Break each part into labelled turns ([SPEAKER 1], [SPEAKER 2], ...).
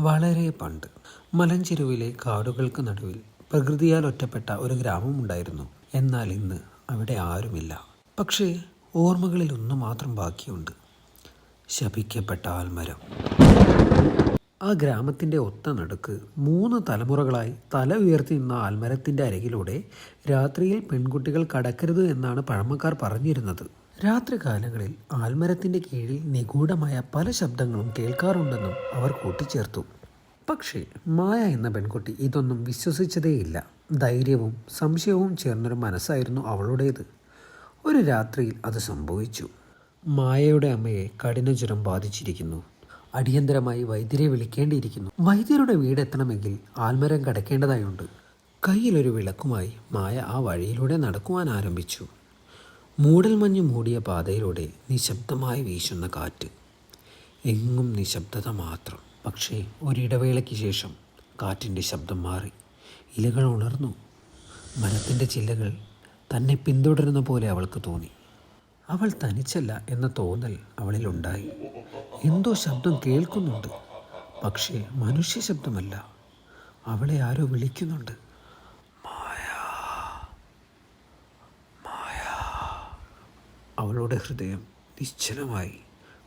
[SPEAKER 1] വളരെ പണ്ട് മലഞ്ചെരുവിലെ കാടുകൾക്ക് നടുവിൽ പ്രകൃതിയാൽ ഒറ്റപ്പെട്ട ഒരു ഗ്രാമമുണ്ടായിരുന്നു. എന്നാൽ ഇന്ന് അവിടെ ആരുമില്ല. പക്ഷേ ഓർമ്മകളിൽ ഒന്നു മാത്രം ബാക്കിയുണ്ട്: ശപിക്കപ്പെട്ട ആൽമരം. ആ ഗ്രാമത്തിൻ്റെ ഒത്ത നടുക്ക് 3 തലമുറകളായി തല ഉയർത്തി നിന്ന ആൽമരത്തിൻ്റെ അരികിലൂടെ രാത്രിയിൽ പെൺകുട്ടികൾ കടക്കരുത് എന്നാണ് പഴമക്കാർ പറഞ്ഞിരുന്നത്. രാത്രികാലങ്ങളിൽ ആൽമരത്തിൻ്റെ കീഴിൽ നിഗൂഢമായ പല ശബ്ദങ്ങളും കേൾക്കാറുണ്ടെന്നും അവർ കൂട്ടിച്ചേർത്തു. പക്ഷേ മായ എന്ന പെൺകുട്ടി ഇതൊന്നും വിശ്വസിച്ചതേയില്ല. ധൈര്യവും സംശയവും ചേർന്നൊരു മനസ്സായിരുന്നു അവളുടേത്. ഒരു രാത്രിയിൽ അത് സംഭവിച്ചു. മായയുടെ അമ്മയെ കഠിനജ്വരം ബാധിച്ചിരിക്കുന്നു. അടിയന്തരമായി വൈദ്യരെ വിളിക്കേണ്ടിയിരിക്കുന്നു. വൈദ്യരുടെ വീടെത്തണമെങ്കിൽ ആൽമരം കടക്കേണ്ടതായുണ്ട്. കയ്യിലൊരു വിളക്കുമായി മായ ആ വഴിയിലൂടെ നടക്കുവാൻ ആരംഭിച്ചു. മൂടൽമഞ്ഞ് മൂടിയ പാതയിലൂടെ നിശബ്ദമായി വീശുന്ന കാറ്റ്. എങ്ങും നിശബ്ദത മാത്രം. പക്ഷേ ഒരിടവേളയ്ക്ക് ശേഷം കാറ്റിൻ്റെ ശബ്ദം മാറി. ഇലകൾ ഉണർന്നു. മരത്തിൻ്റെ ചില്ലകൾ തന്നെ പിന്തുടരുന്ന പോലെ അവൾക്ക് തോന്നി. അവൾ തനിച്ചല്ല എന്ന തോന്നൽ അവളിലുണ്ടായി. എന്തോ ശബ്ദം കേൾക്കുന്നുണ്ട്. പക്ഷേ മനുഷ്യ ശബ്ദമല്ല. അവളെ ആരോ വിളിക്കുന്നുണ്ട്. അവളുടെ ഹൃദയം നിശ്ചലമായി.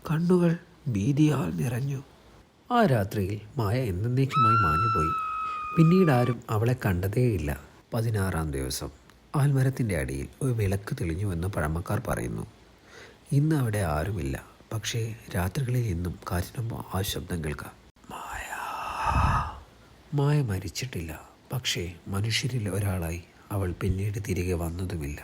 [SPEAKER 1] കണ്ണുകൾ ഭീതിയാൽ നിറഞ്ഞു. ആ രാത്രിയിൽ മായ എന്നേക്കുമായി മാഞ്ഞുപോയി. പിന്നീട് ആരും അവളെ കണ്ടതേയില്ല. 16-ാം ദിവസം ആൽമരത്തിൻ്റെ അടിയിൽ ഒരു വിളക്ക് തെളിഞ്ഞുവെന്ന് പഴമക്കാർ പറയുന്നു. ഇന്ന് അവിടെ ആരുമില്ല. പക്ഷേ രാത്രികളിൽ ഇന്നും കാറ്റിനൊപ്പം ആ ശബ്ദം കേൾക്കാം: മായ. മായ മരിച്ചിട്ടില്ല. പക്ഷേ മനുഷ്യരിൽ ഒരാളായി അവൾ പിന്നീട് തിരികെ വന്നതുമില്ല.